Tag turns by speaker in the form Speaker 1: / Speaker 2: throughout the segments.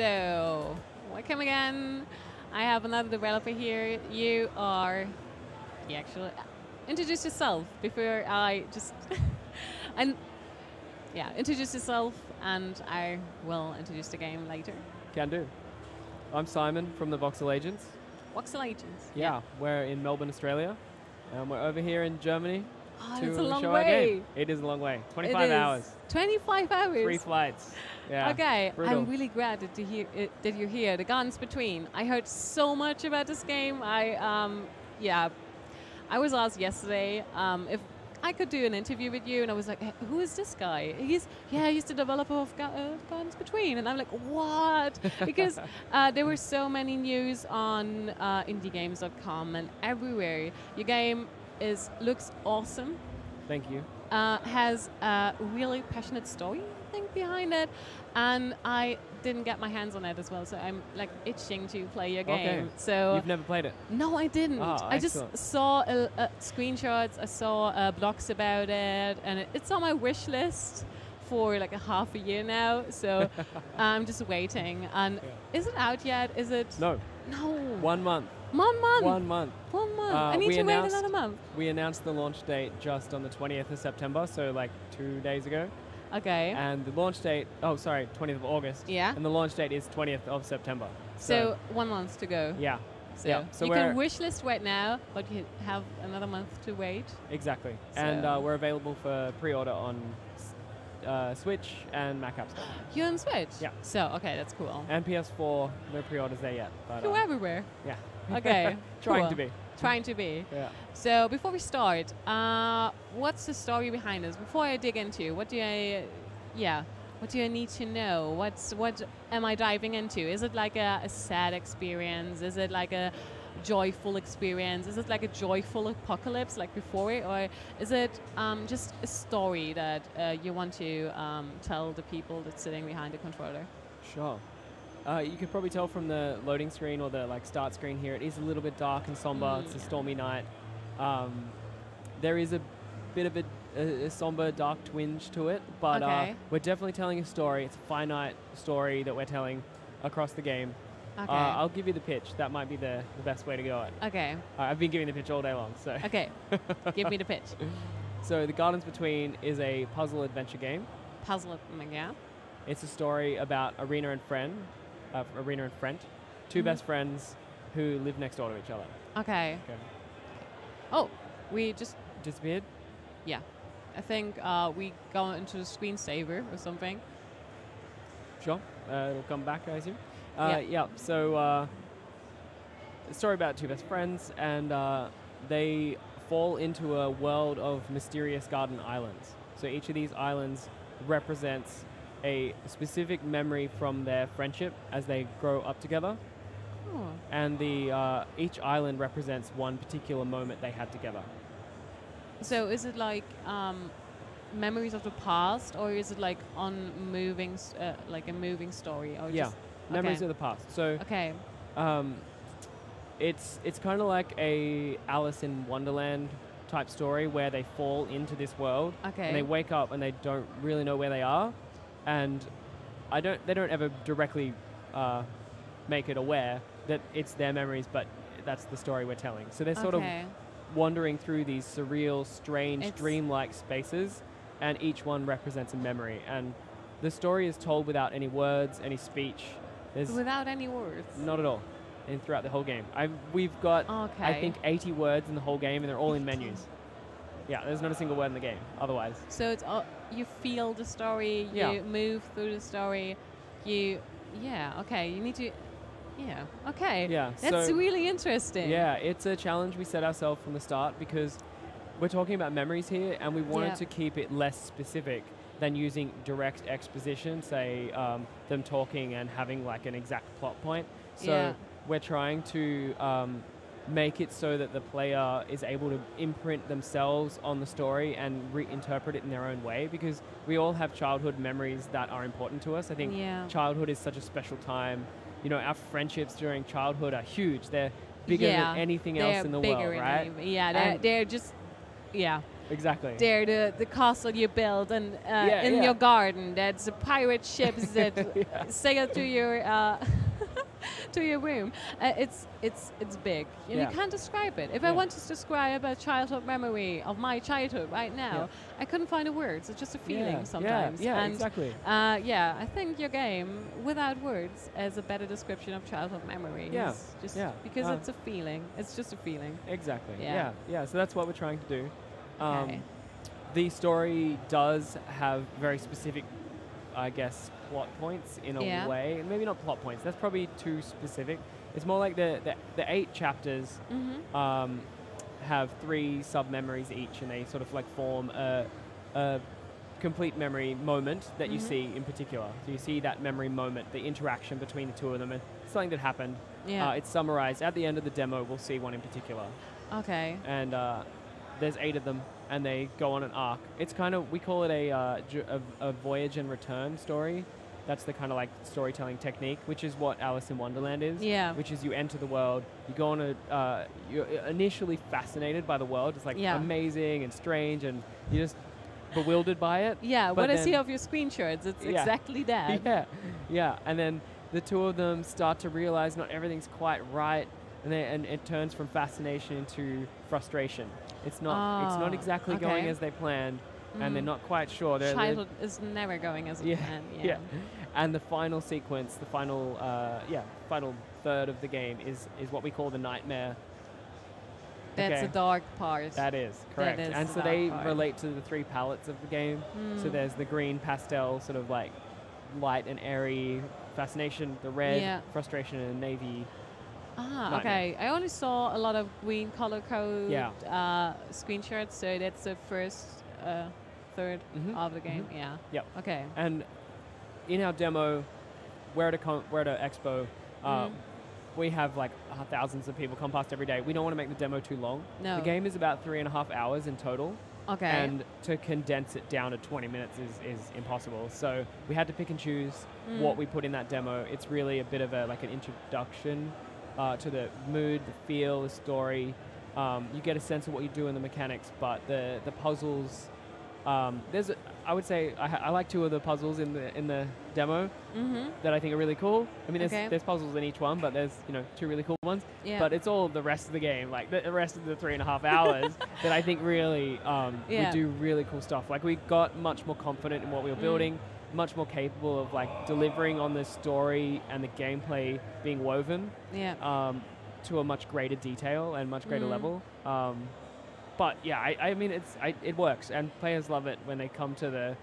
Speaker 1: So, welcome again. I have another developer here. You are, you actually introduce yourself before I just, and yeah, introduce yourself, and I will introduce the game later.
Speaker 2: Can do. I'm Simon from the Voxel Agents.
Speaker 1: Voxel Agents.
Speaker 2: Yeah, we're in Melbourne, Australia. We're over here in Germany
Speaker 1: Oh,
Speaker 2: to
Speaker 1: it's a long
Speaker 2: show our game.
Speaker 1: way.
Speaker 2: It is a long way.
Speaker 1: It
Speaker 2: 25
Speaker 1: is.
Speaker 2: hours.
Speaker 1: 25 hours.
Speaker 2: 3 flights. Yeah.
Speaker 1: Okay,
Speaker 2: brutal.
Speaker 1: I'm really glad that you're here. The Gardens Between. I heard so much about this game. I was asked yesterday if I could do an interview with you, and I was like, hey, who is this guy? He's the developer of Gardens Between, and I'm like, what? Because there were so many news on indiegames.com and everywhere. Your game looks awesome.
Speaker 2: Thank you.
Speaker 1: Has a really passionate story, I think, behind it, and I didn't get my hands on it as well, so I'm like itching to play your game.
Speaker 2: Okay.
Speaker 1: So
Speaker 2: You've never played it?
Speaker 1: no, I didn't.
Speaker 2: Oh,
Speaker 1: I just saw screenshots, I saw blogs about it, and it's on my wish list for like a half a year now. So I'm just waiting. And is it out yet? Is it?
Speaker 2: No.
Speaker 1: No.
Speaker 2: 1 month.
Speaker 1: 1 month.
Speaker 2: 1 month.
Speaker 1: 1 month. I need to wait another month.
Speaker 2: We announced the launch date just on the 20th of September, so like 2 days ago.
Speaker 1: Okay.
Speaker 2: And the launch date, 20th of August.
Speaker 1: Yeah.
Speaker 2: And the launch date is 20th of September.
Speaker 1: So 1 month to go.
Speaker 2: Yeah.
Speaker 1: So,
Speaker 2: yeah. So
Speaker 1: you can wish list right now, but you have another month to wait.
Speaker 2: Exactly.
Speaker 1: So
Speaker 2: And we're available for pre-order on Switch and Mac App Store.
Speaker 1: You're on Switch?
Speaker 2: Yeah.
Speaker 1: So, okay, that's cool.
Speaker 2: And PS4, no pre-orders there yet. But,
Speaker 1: You're everywhere.
Speaker 2: Yeah.
Speaker 1: Okay.
Speaker 2: Trying
Speaker 1: cool.
Speaker 2: to be.
Speaker 1: Trying to be.
Speaker 2: Yeah.
Speaker 1: So before we start, what's the story behind this? Before I dig into, what do I need to know? What am I diving into? Is it like a sad experience? Is it like a joyful experience? Is it like a joyful apocalypse like before it? Or is it just a story that you want to tell the people that's sitting behind the controller?
Speaker 2: Sure. You could probably tell from the loading screen or the start screen here, it is a little bit dark and somber. It's a stormy night. There is a bit of a somber, dark twinge to it, but we're definitely telling a story. It's a finite story that we're telling across the game.
Speaker 1: Okay.
Speaker 2: I'll give you the pitch. That might be the best way to go it.
Speaker 1: Okay.
Speaker 2: I've been giving the pitch all day long. So.
Speaker 1: Okay. Give me the pitch.
Speaker 2: So The Gardens Between is a puzzle adventure game.
Speaker 1: Puzzle, yeah.
Speaker 2: It's a story about Arena and Frent, two best friends who live next door to each other.
Speaker 1: Okay. Oh, we just
Speaker 2: disappeared?
Speaker 1: Yeah. I think we go into the screensaver or something.
Speaker 2: Sure. It'll come back, I assume.
Speaker 1: Yeah.
Speaker 2: So, a story about two best friends, and they fall into a world of mysterious garden islands. So each of these islands represents a specific memory from their friendship as they grow up together.
Speaker 1: Oh.
Speaker 2: And each island represents one particular moment they had together.
Speaker 1: So is it like memories of the past, or is it like like a moving story? Or
Speaker 2: Yeah,
Speaker 1: just
Speaker 2: memories of the past. So
Speaker 1: okay.
Speaker 2: It's kind of like a Alice in Wonderland type story where they fall into this world and they wake up and they don't really know where they are, and they don't ever directly make it aware that it's their memories, but that's the story we're telling. So they're sort of wandering through these surreal, strange, dreamlike spaces, and each one represents a memory. And the story is told without any words, any speech.
Speaker 1: Without any words?
Speaker 2: Not at all. And throughout the whole game. We've got, I think, 80 words in the whole game, and they're all in menus. Yeah, there's not a single word in the game otherwise.
Speaker 1: So it's you feel the story, you move through the story, you need to... Yeah, okay.
Speaker 2: Yeah,
Speaker 1: that's really interesting.
Speaker 2: Yeah, it's a challenge we set ourselves from the start because we're talking about memories here, and we wanted to keep it less specific than using direct exposition, say them talking and having like an exact plot point. So we're trying to make it so that the player is able to imprint themselves on the story and reinterpret it in their own way, because we all have childhood memories that are important to us. I think childhood is such a special time. You know, our friendships during childhood are huge. They're bigger than anything else in the world, right?
Speaker 1: they're just,
Speaker 2: Exactly.
Speaker 1: There, the castle you build and in your garden. That's the pirate ships that sail to your to your room. It's big. And you can't describe it. If I want to describe a childhood memory of my childhood right now, I couldn't find the words. It's just a feeling sometimes.
Speaker 2: Yeah,
Speaker 1: and
Speaker 2: exactly.
Speaker 1: I think your game, without words, is a better description of childhood memories. Because it's a feeling. It's just a feeling.
Speaker 2: Exactly. Yeah. So that's what we're trying to do.
Speaker 1: Okay.
Speaker 2: The story does have very specific, I guess, plot points in a way. Maybe not plot points. That's probably too specific. It's more like the 8 chapters have 3 sub-memories each, and they sort of like form a complete memory moment that you see in particular. So you see that memory moment, the interaction between the 2 of them, and something that happened. It's summarized. At the end of the demo, we'll see one in particular.
Speaker 1: Okay.
Speaker 2: And there's 8 of them, and they go on an arc. It's kind of, we call it a voyage and return story. That's the kind of like storytelling technique, which is what Alice in Wonderland is. Yeah. Which is you enter the world, you go on you're initially fascinated by the world. It's like amazing and strange, and you're just bewildered by it.
Speaker 1: Yeah, what I see of your screenshots, it's exactly that.
Speaker 2: Yeah. And then the 2 of them start to realize not everything's quite right, and it turns from fascination into frustration. It's not exactly going as they planned, and they're not quite sure.
Speaker 1: Childhood is never going as planned.
Speaker 2: Yeah. And the final sequence, the final third of the game is what we call the nightmare.
Speaker 1: That's the dark part.
Speaker 2: That is correct. And so they relate to the 3 palettes of the game. So there's the green pastel, sort of like light and airy fascination, the red frustration, and navy.
Speaker 1: Okay. I only saw a lot of green color code screenshots, so that's the first third of the game. Yeah.
Speaker 2: Yep.
Speaker 1: Okay.
Speaker 2: And in our demo, we're at a expo. We have like thousands of people come past every day. We don't want to make the demo too long.
Speaker 1: No.
Speaker 2: The game is about 3.5 hours in total.
Speaker 1: Okay.
Speaker 2: And to condense it down to 20 minutes is impossible. So we had to pick and choose what we put in that demo. It's really a bit of an introduction to the mood, the feel, the story. You get a sense of what you do in the mechanics, but the puzzles. I would say I like 2 of the puzzles in the demo that I think are really cool. I mean, there's puzzles in each one, but there's 2 really cool ones. Yeah. But it's all the rest of the game, like the rest of the 3.5 hours, that I think really we do really cool stuff. Like we got much more confident in what we were building, much more capable of like delivering on the story and the gameplay being woven to a much greater detail and much greater level. But yeah, I mean, it works, and players love it when they come to the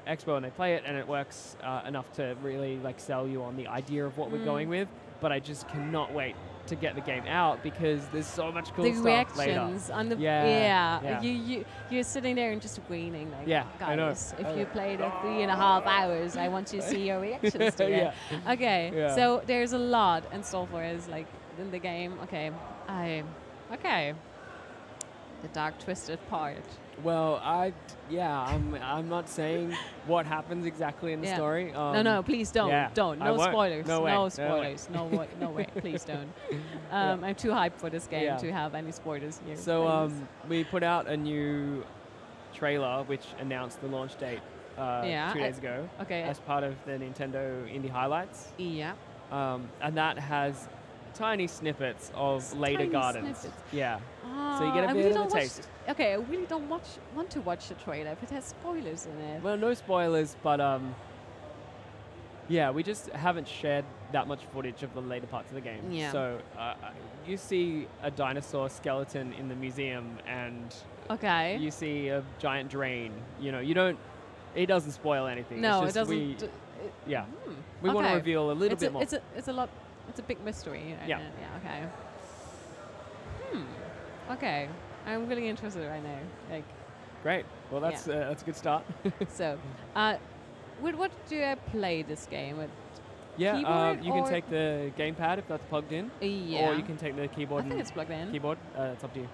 Speaker 2: expo and they play it, and it works enough to really like sell you on the idea of what we're going with. But I just cannot wait to get the game out because there's so much cool stuff later.
Speaker 1: The reactions on the you're sitting there and just weaning like, guys, if you played 3.5 hours, I want to see your reactions to it. Okay, so there's a lot in store for us like in the game. Okay, the dark twisted part.
Speaker 2: Well, I'm not saying what happens exactly in the story.
Speaker 1: No, please don't. Don't. No spoilers. No spoilers. No way. Please don't. I'm too hyped for this game to have any spoilers here.
Speaker 2: So we put out a new trailer which announced the launch date 2 days ago.
Speaker 1: Okay.
Speaker 2: As part of the Nintendo Indie Highlights.
Speaker 1: Yeah.
Speaker 2: And that has tiny snippets of later gardens. Yeah. So you get a bit of a taste.
Speaker 1: Okay, I really don't want to watch the trailer if it has spoilers in it.
Speaker 2: Well, no spoilers, but we just haven't shared that much footage of the later parts of the game.
Speaker 1: Yeah.
Speaker 2: So you see a dinosaur skeleton in the museum, and you see a giant drain. It doesn't spoil anything.
Speaker 1: No,
Speaker 2: it's just
Speaker 1: it doesn't.
Speaker 2: We want to reveal a little bit more.
Speaker 1: It's a big mystery.
Speaker 2: Yeah.
Speaker 1: Okay. Okay. I'm really interested right now. Like.
Speaker 2: Great. Well, that's a good start.
Speaker 1: So, with what do I play this game with?
Speaker 2: Yeah, you can take the gamepad if that's plugged in.
Speaker 1: Yeah.
Speaker 2: Or you can take the keyboard.
Speaker 1: I think it's plugged in.
Speaker 2: Keyboard. It's up to you.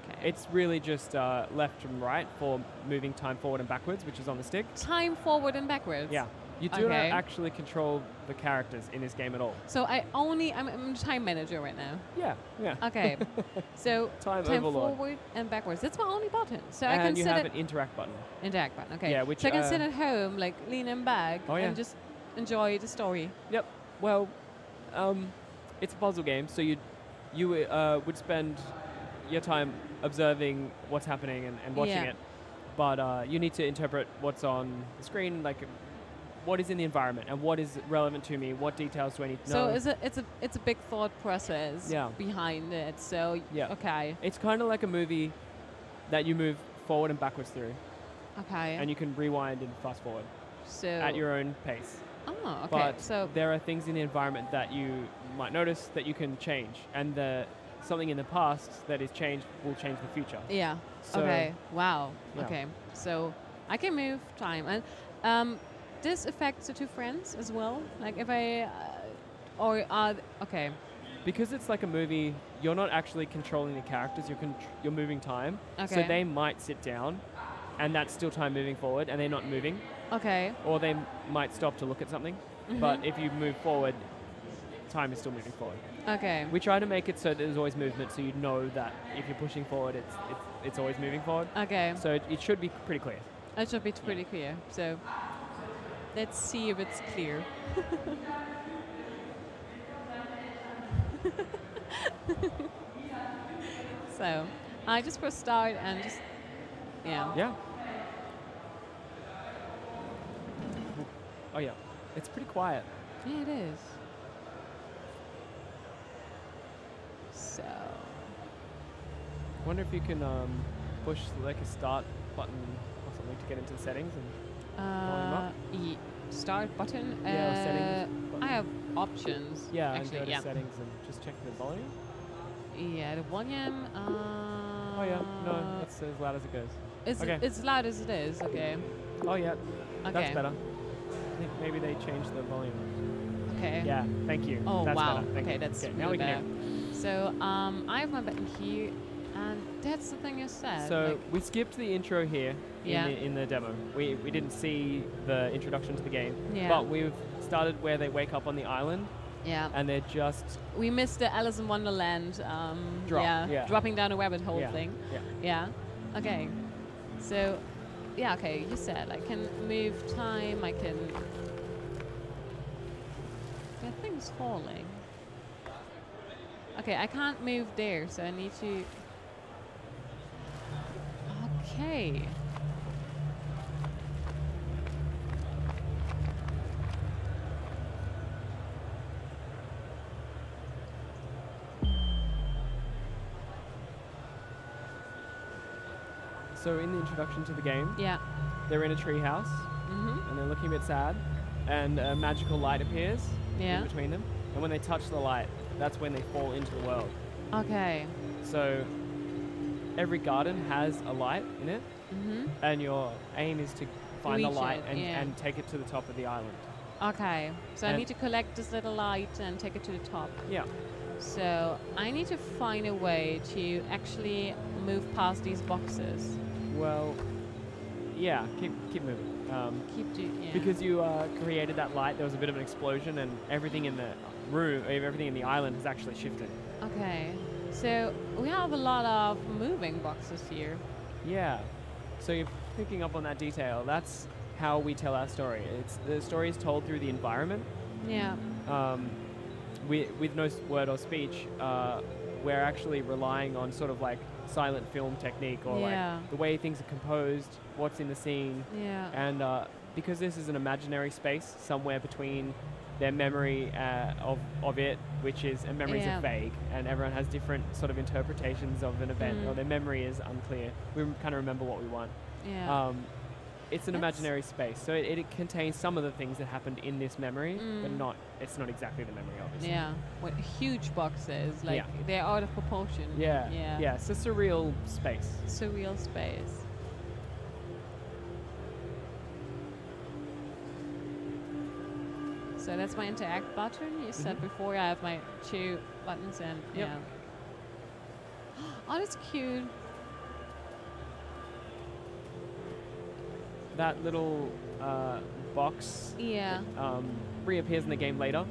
Speaker 1: Okay.
Speaker 2: It's really just left and right for moving time forward and backwards, which is on the stick.
Speaker 1: Time forward and backwards.
Speaker 2: Yeah. You do not actually control the characters in this game at all.
Speaker 1: So I'm a time manager right now.
Speaker 2: Yeah.
Speaker 1: Okay. So
Speaker 2: time
Speaker 1: forward and backwards. That's my only button. So
Speaker 2: and
Speaker 1: I can
Speaker 2: you
Speaker 1: sit
Speaker 2: have an interact button.
Speaker 1: Interact button. Okay.
Speaker 2: Yeah, which
Speaker 1: so I can sit at home, like leaning back,
Speaker 2: Oh, yeah.
Speaker 1: and just enjoy the story.
Speaker 2: Yep. Well, it's a puzzle game, so you would spend your time observing what's happening and watching it, but you need to interpret what's on the screen, like what is in the environment and what is relevant to me, what details do I need to know.
Speaker 1: So it's a big thought process behind it. So okay.
Speaker 2: It's kind of like a movie that you move forward and backwards through.
Speaker 1: Okay.
Speaker 2: And you can rewind and fast forward.
Speaker 1: So
Speaker 2: at your own pace.
Speaker 1: Oh, okay.
Speaker 2: But
Speaker 1: so
Speaker 2: there are things in the environment that you might notice that you can change, and something in the past that is changed will change the future.
Speaker 1: Yeah.
Speaker 2: So
Speaker 1: okay. Wow.
Speaker 2: Yeah.
Speaker 1: Okay. So I can move time, and this affects the two friends as well. Like if I okay.
Speaker 2: Because it's like a movie, you're not actually controlling the characters. You're moving time.
Speaker 1: Okay.
Speaker 2: So they might sit down, and that's still time moving forward, and they're not moving.
Speaker 1: Okay.
Speaker 2: Or they might stop to look at something. But if you move forward, time is still moving forward.
Speaker 1: Okay.
Speaker 2: We try to make it so that there's always movement, so you know that if you're pushing forward, it's always moving forward.
Speaker 1: Okay.
Speaker 2: So it should be pretty clear.
Speaker 1: It should be pretty clear. So let's see if it's clear. So I just press start and just
Speaker 2: Yeah. Oh yeah, it's pretty quiet.
Speaker 1: Yeah, it is. So
Speaker 2: Wonder if you can push like a start button or something to get into the settings and volume up.
Speaker 1: Start button.
Speaker 2: Yeah, or settings button.
Speaker 1: I have options.
Speaker 2: Yeah,
Speaker 1: actually,
Speaker 2: and go to settings and just check the volume.
Speaker 1: Yeah, the volume.
Speaker 2: Oh yeah, no, that's as loud as it goes.
Speaker 1: It's as loud as it is. Okay.
Speaker 2: Oh yeah,
Speaker 1: Okay.
Speaker 2: that's better. I think maybe they changed the volume.
Speaker 1: Okay.
Speaker 2: Yeah, thank you.
Speaker 1: Oh
Speaker 2: that's
Speaker 1: wow.
Speaker 2: Better. Thank
Speaker 1: Okay,
Speaker 2: you.
Speaker 1: that's
Speaker 2: okay,
Speaker 1: really
Speaker 2: now we
Speaker 1: better.
Speaker 2: can hear.
Speaker 1: So I have my button here, and that's the thing you said.
Speaker 2: So
Speaker 1: like
Speaker 2: we skipped the intro here in the demo. We didn't see the introduction to the game, but we've started where they wake up on the island.
Speaker 1: Yeah.
Speaker 2: And they're just...
Speaker 1: We missed the Alice in Wonderland, dropping down a rabbit hole thing.
Speaker 2: Yeah.
Speaker 1: Okay. So, okay, you said I can move time, I can... That thing's falling. Okay, I can't move there, so I need to... Okay.
Speaker 2: So in the introduction to the game, they're in a tree house, and they're looking a bit sad, and a magical light appears in between them. And when they touch the light, that's when they fall into the world.
Speaker 1: Okay.
Speaker 2: So every garden has a light in it, and your aim is to find the light and take it to the top of the island.
Speaker 1: Okay. So I need to collect this little light and take it to the top.
Speaker 2: Yeah.
Speaker 1: So I need to find a way to actually move past these boxes.
Speaker 2: Well, yeah, keep moving. Because you created that light, there was a bit of an explosion, and everything in the room, everything in the island has actually shifted.
Speaker 1: Okay, so we have a lot of moving boxes here.
Speaker 2: Yeah, so you're picking up on that detail. That's how we tell our story. The story is told through the environment.
Speaker 1: Yeah.
Speaker 2: With no word or speech, we're actually relying on sort of like silent film technique, or like the way things are composed, what's in the scene.
Speaker 1: Yeah.
Speaker 2: And because this is an imaginary space somewhere between their memory of it, which is, and memories are vague, and everyone has different sort of interpretations of an event, or their memory is unclear. We kind of remember what we want.
Speaker 1: Yeah.
Speaker 2: It's an imaginary space, so it contains some of the things that happened in this memory, but it's not exactly the memory, obviously.
Speaker 1: Yeah, with huge boxes, like they're out of proportion.
Speaker 2: Yeah, it's a surreal space.
Speaker 1: Surreal space. So that's my interact button. You said before I have my 2 buttons and Oh, that's cute.
Speaker 2: box.
Speaker 1: Yeah.
Speaker 2: It, reappears in the game later.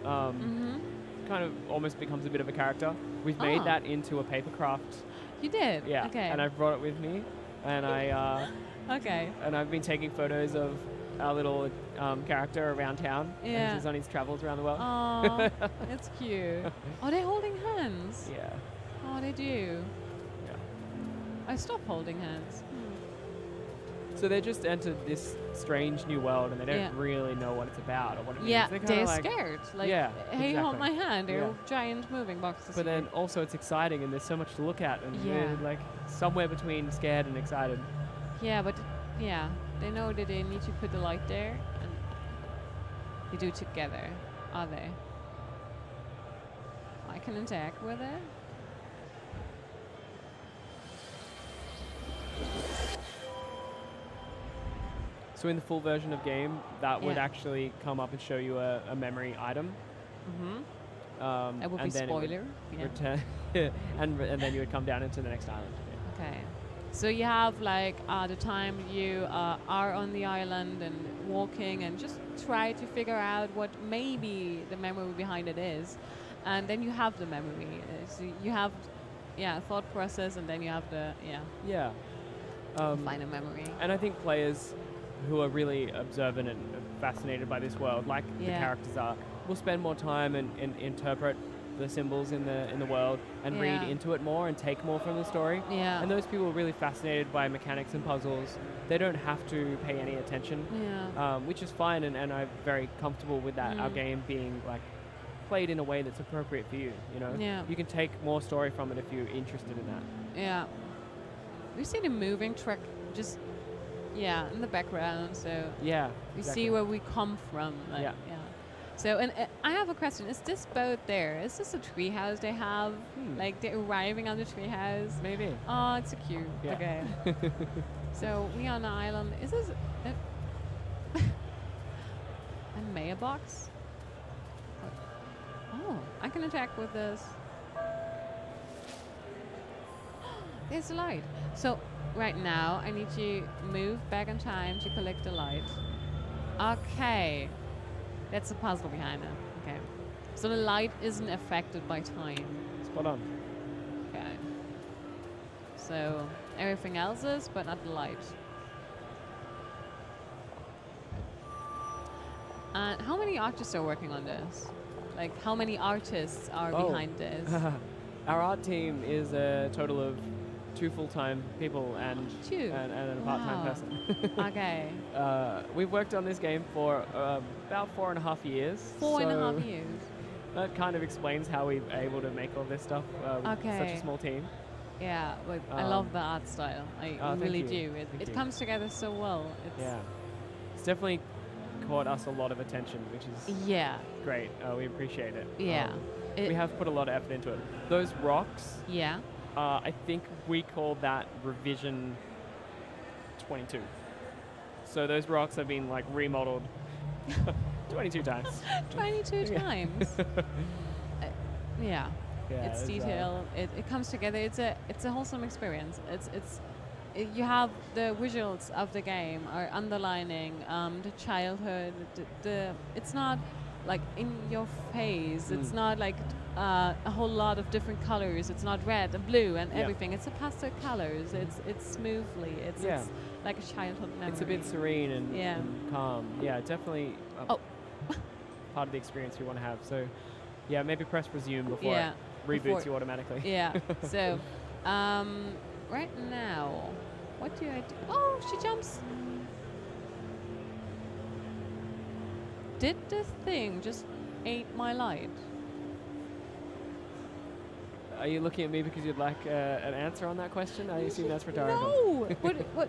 Speaker 2: Kind of almost becomes a bit of a character. We've made that into a paper craft.
Speaker 1: You did?
Speaker 2: Yeah.
Speaker 1: Okay.
Speaker 2: And I've brought it with me, and I.
Speaker 1: Okay.
Speaker 2: And I've been taking photos of our little character around town.
Speaker 1: Yeah.
Speaker 2: As he's on his travels around the world.
Speaker 1: Oh, it's cute. Oh, they're holding hands.
Speaker 2: Yeah.
Speaker 1: Oh, they do.
Speaker 2: Yeah.
Speaker 1: I stopped holding hands.
Speaker 2: So they just entered this strange new world, and they don't really know what it's about or what it means.
Speaker 1: Yeah,
Speaker 2: They're
Speaker 1: like, scared. Like, hey, hold my hand. They're giant moving boxes.
Speaker 2: But then also it's exciting, and there's so much to look at, and we're like somewhere between scared and excited.
Speaker 1: Yeah, but they know that they need to put the light there, and they do it together. Are they? I can interact with it.
Speaker 2: So in the full version of game, that would actually come up and show you a memory item.
Speaker 1: That would be spoiler.
Speaker 2: Return and then you would come down into the next island.
Speaker 1: Okay. So you have like the time you are on the island and walking and just try to figure out what maybe the memory behind it is. And then you have the memory. So you have, thought process, and then you have the, final memory.
Speaker 2: And I think players who are really observant and fascinated by this world, like the characters are, will spend more time and interpret the symbols in the world and read into it more and take more from the story.
Speaker 1: Yeah.
Speaker 2: And those people are really fascinated by mechanics and puzzles. They don't have to pay any attention, which is fine, and I'm very comfortable with that. Our game being like played in a way that's appropriate for you. You know, you can take more story from it if you're interested in that.
Speaker 1: Yeah. We've seen a moving truck just in the background, so we see where we come from. Like, So, and I have a question. Is this boat there? Is this a treehouse they have? Like they're arriving on the treehouse?
Speaker 2: Maybe.
Speaker 1: Oh, it's so cute.
Speaker 2: Yeah.
Speaker 1: Okay. So we on the island. Is this a mailbox? Oh, I can interact with this. There's a light. So right now I need to move back in time to collect the light. Okay. That's the puzzle behind it. Okay. So the light isn't affected by time.
Speaker 2: Spot on.
Speaker 1: Okay. So everything else is, but not the light. And how many artists are working on this? Like, how many artists are behind this?
Speaker 2: Our art team is a total of 2 full-time people and a part-time person.
Speaker 1: Okay.
Speaker 2: We've worked on this game for about 4.5 years.
Speaker 1: 4.5 years.
Speaker 2: That kind of explains how we're able to make all this stuff with such a small team.
Speaker 1: Yeah, but I love the art style. I really do. It comes together so well.
Speaker 2: It's definitely caught us a lot of attention, which is great. We appreciate it.
Speaker 1: Yeah.
Speaker 2: We have put a lot of effort into it. Those rocks.
Speaker 1: Yeah.
Speaker 2: I think we called that revision 22. So those rocks have been like remodeled 22 times.
Speaker 1: 22 times. It's detailed. It comes together. It's a wholesome experience. You have the visuals of the game are underlining the childhood. It's not like in your face. It's not like a whole lot of different colors. It's not red and blue and everything. It's a pastel colors. It's smoothly. It's like a childhood memory.
Speaker 2: It's a bit serene and calm. Yeah, definitely part of the experience you want to have. So, maybe press resume before it reboots you automatically.
Speaker 1: Yeah. So, right now, what do I do? Oh, she jumps. Did this thing just ate my light?
Speaker 2: Are you looking at me because you'd like an answer on that question? I assume that's rhetorical.
Speaker 1: No! What?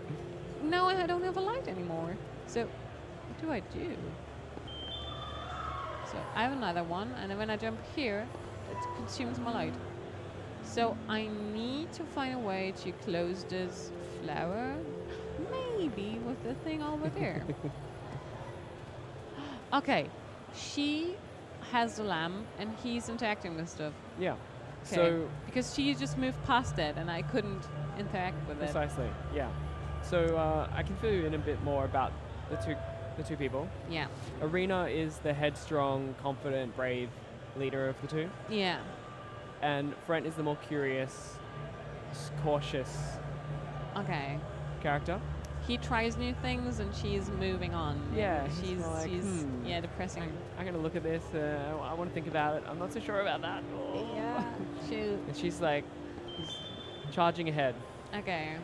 Speaker 1: Now I don't have a light anymore. So, what do I do? So, I have another one, and then when I jump here, it consumes my light. So, I need to find a way to close this flower. Maybe with the thing over there. Okay. She has the lamp, and he's interacting with stuff.
Speaker 2: Yeah.
Speaker 1: Okay.
Speaker 2: So
Speaker 1: because she just moved past it, and I couldn't interact with it.
Speaker 2: Precisely. Yeah. So I can fill you in a bit more about the the two people.
Speaker 1: Yeah.
Speaker 2: Arena is the headstrong, confident, brave leader of the two.
Speaker 1: Yeah.
Speaker 2: And Frent is the more curious, cautious
Speaker 1: Okay.
Speaker 2: character.
Speaker 1: He tries new things and she's moving on.
Speaker 2: Yeah,
Speaker 1: she's
Speaker 2: like,
Speaker 1: yeah, depressing.
Speaker 2: I'm going to look at this. I want to think about it. I'm not so sure about that.
Speaker 1: Yeah. Shoot.
Speaker 2: And she's like charging ahead.
Speaker 1: Okay.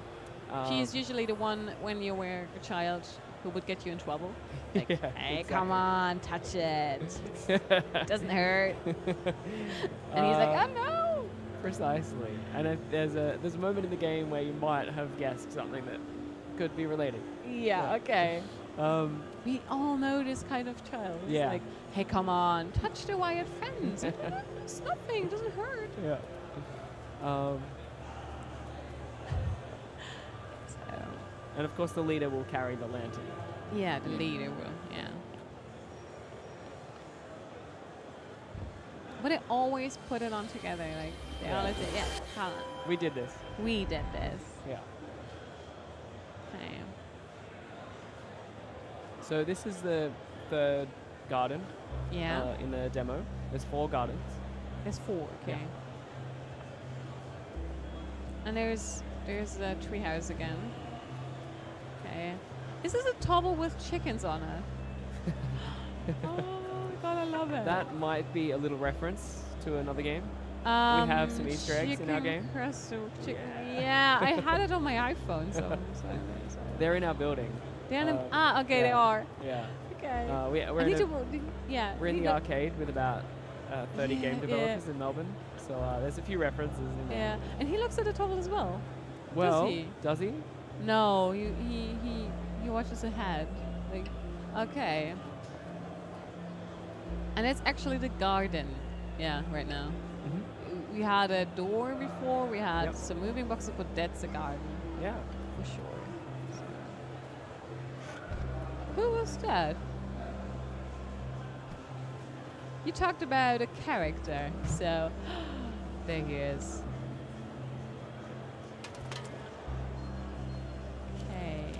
Speaker 1: She's usually the one when you were a child who would get you in trouble. Like,
Speaker 2: yeah,
Speaker 1: hey,
Speaker 2: exactly.
Speaker 1: come on, touch it. It doesn't hurt. And he's like, oh no.
Speaker 2: Precisely. And there's a moment in the game where you might have guessed something that could be related.
Speaker 1: Yeah, okay.
Speaker 2: We
Speaker 1: all know this kind of child. It's
Speaker 2: Yeah.
Speaker 1: like, hey, come on, touch the wired fence. It's nothing, it doesn't hurt.
Speaker 2: Yeah.
Speaker 1: So,
Speaker 2: And of course the leader will carry the lantern.
Speaker 1: yeah, the leader will, yeah. But they always put it on together, like, they
Speaker 2: Yeah.
Speaker 1: always say, yeah, come on.
Speaker 2: We did this.
Speaker 1: We did this.
Speaker 2: Yeah.
Speaker 1: Okay.
Speaker 2: So this is the third garden
Speaker 1: Yeah.
Speaker 2: in the demo. There's 4 gardens.
Speaker 1: There's 4, okay.
Speaker 2: Yeah.
Speaker 1: And there's the treehouse again. Okay. This is a tobble with chickens on it. Oh my god, I love it.
Speaker 2: That might be a little reference to another game. We have some Easter eggs in our game.
Speaker 1: Yeah, I had it on my iPhone, so.
Speaker 2: They're in our building.
Speaker 1: They're in okay,
Speaker 2: yeah.
Speaker 1: they are.
Speaker 2: Yeah.
Speaker 1: Okay.
Speaker 2: We're
Speaker 1: I
Speaker 2: in
Speaker 1: need
Speaker 2: a-
Speaker 1: to, yeah.
Speaker 2: We're in the arcade with about 30 game
Speaker 1: Yeah,
Speaker 2: developers in Melbourne. So there's a few references in there.
Speaker 1: Yeah, and he looks at the tobble as well.
Speaker 2: Well,
Speaker 1: he?
Speaker 2: does he?
Speaker 1: No, he watches ahead. Like, okay. And it's actually the garden. Yeah, right now.
Speaker 2: Mm-hmm.
Speaker 1: We had a door before. We had
Speaker 2: Yep.
Speaker 1: some moving boxes, but that's a garden
Speaker 2: Yeah.
Speaker 1: for sure. So. Who was that? You talked about a character, so there he is. Okay.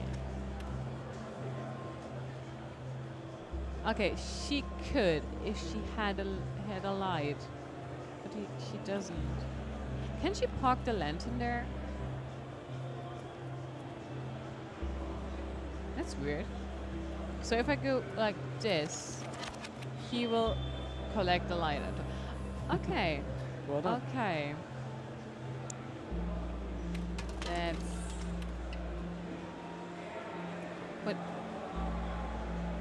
Speaker 1: Okay, she could if she had a light, but she doesn't. Can she park the lantern there? That's weird. So if I go like this, he will collect the light. Okay.
Speaker 2: Well done.
Speaker 1: Okay. That's. But.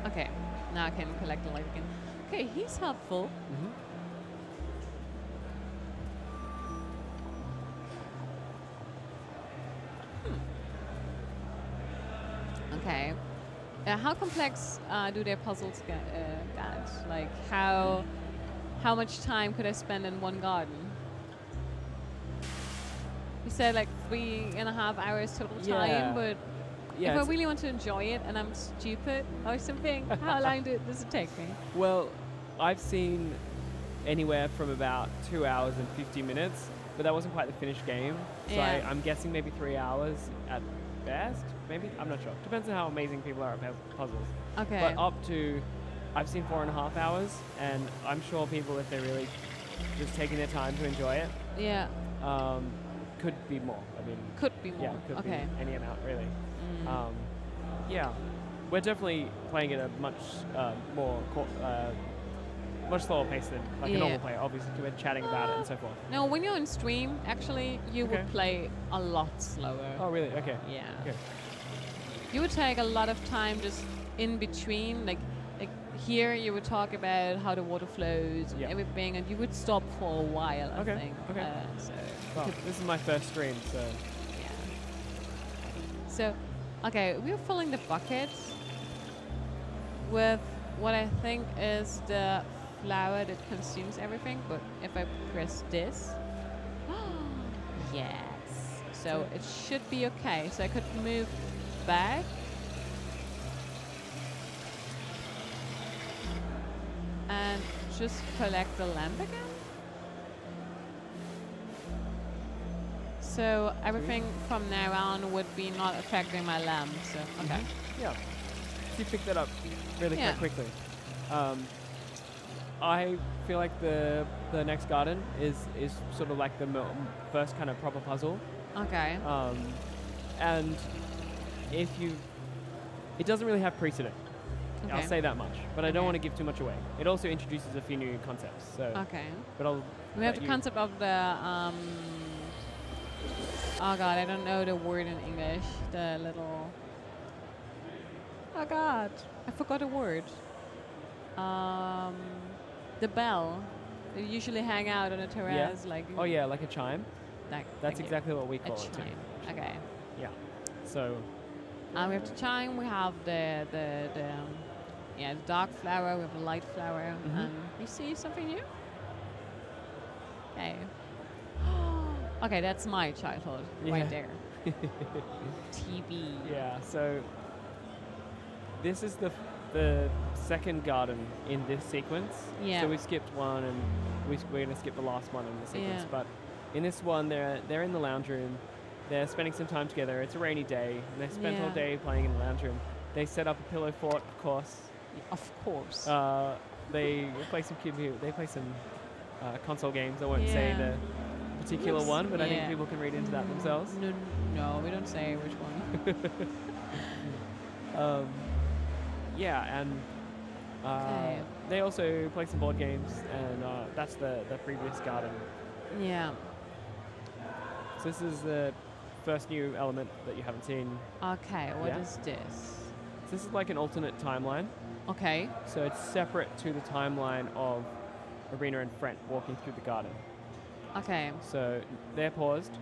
Speaker 1: Okay. Now I can collect the light again. Okay, he's helpful.
Speaker 2: Mm-hmm.
Speaker 1: Okay. How complex do their puzzles get? Like how much time could I spend in one garden? You said like 3.5 hours total time,
Speaker 2: Yeah.
Speaker 1: but
Speaker 2: Yeah.
Speaker 1: if I really want to enjoy it and I'm stupid or something, how long does it take me?
Speaker 2: Well, I've seen anywhere from about 2 hours and 50 minutes, but that wasn't quite the finished game. So
Speaker 1: Yeah.
Speaker 2: I'm guessing maybe 3 hours at best. Maybe, I'm not sure. Depends on how amazing people are at puzzles.
Speaker 1: Okay.
Speaker 2: But up to, I've seen 4.5 hours, and I'm sure people, if they're really just taking their time to enjoy it,
Speaker 1: Yeah.
Speaker 2: could be more. I mean,
Speaker 1: Could be more.
Speaker 2: yeah, could
Speaker 1: Okay.
Speaker 2: be any amount really.
Speaker 1: Mm.
Speaker 2: Yeah, we're definitely playing at a much much slower pace than like
Speaker 1: Yeah.
Speaker 2: a normal player. Obviously, we're chatting about it and so forth.
Speaker 1: No, when you're on stream, actually, you
Speaker 2: Okay.
Speaker 1: would play a lot slower.
Speaker 2: Oh, really? Okay.
Speaker 1: Yeah.
Speaker 2: Okay.
Speaker 1: You would take a lot of time just in between, like here you would talk about how the water flows and
Speaker 2: Yeah.
Speaker 1: everything, and you would stop for a while. I
Speaker 2: Okay,
Speaker 1: think.
Speaker 2: okay.
Speaker 1: So
Speaker 2: Well, this is my first stream, so
Speaker 1: yeah. So, okay, we're filling the bucket with what I think is the flour that consumes everything. But if I press this, yes. So it should be okay. So I could move back. And just collect the lamp again. So everything from now on would be not affecting my lamp. So okay.
Speaker 2: yeah. you picked that up really
Speaker 1: Yeah.
Speaker 2: quite quickly. I feel like the next garden is sort of like the first kind of proper puzzle.
Speaker 1: Okay.
Speaker 2: And if you, it doesn't really have precedent. I'll
Speaker 1: Okay.
Speaker 2: say that much, but I don't
Speaker 1: Okay.
Speaker 2: want to give too much away. It also introduces a few new concepts. So,
Speaker 1: Okay.
Speaker 2: but I'll.
Speaker 1: We have
Speaker 2: let
Speaker 1: the
Speaker 2: you-
Speaker 1: concept of the oh god, I don't know the word in English. The little oh god, I forgot a word. The bell. They usually hang out on a terrace, like
Speaker 2: Oh yeah, like a chime.
Speaker 1: Like,
Speaker 2: That's
Speaker 1: thank you.
Speaker 2: exactly what we
Speaker 1: A
Speaker 2: call it too.
Speaker 1: chime. Okay.
Speaker 2: Yeah. So
Speaker 1: We have the chime. We have the the dark flower. We have the light flower.
Speaker 2: Mhm.
Speaker 1: You see something new? Okay. Okay, that's my childhood
Speaker 2: Yeah.
Speaker 1: right there. TV.
Speaker 2: yeah. So this is the second garden in this sequence.
Speaker 1: Yeah.
Speaker 2: So we skipped one, and we're gonna skip the last one in the sequence.
Speaker 1: Yeah.
Speaker 2: But in this one, they're in the lounge room. They're spending some time together. It's a rainy day, and they spent all
Speaker 1: Yeah.
Speaker 2: day playing in the lounge room. They set up a pillow fort, of course.
Speaker 1: Of course.
Speaker 2: They play some console games. I won't say
Speaker 1: Yeah.
Speaker 2: the particular
Speaker 1: Looks-
Speaker 2: one, but I think
Speaker 1: yeah.
Speaker 2: people can read into that themselves.
Speaker 1: No, we don't say which one.
Speaker 2: Yeah, and
Speaker 1: Okay.
Speaker 2: they also play some board games, and that's the previous garden.
Speaker 1: Yeah.
Speaker 2: So this is the first new element that you haven't seen.
Speaker 1: Okay, what
Speaker 2: Yeah.
Speaker 1: is this?
Speaker 2: So this is like an alternate timeline.
Speaker 1: Okay.
Speaker 2: So it's separate to the timeline of Arena and Frent walking through the garden.
Speaker 1: Okay.
Speaker 2: So they're paused,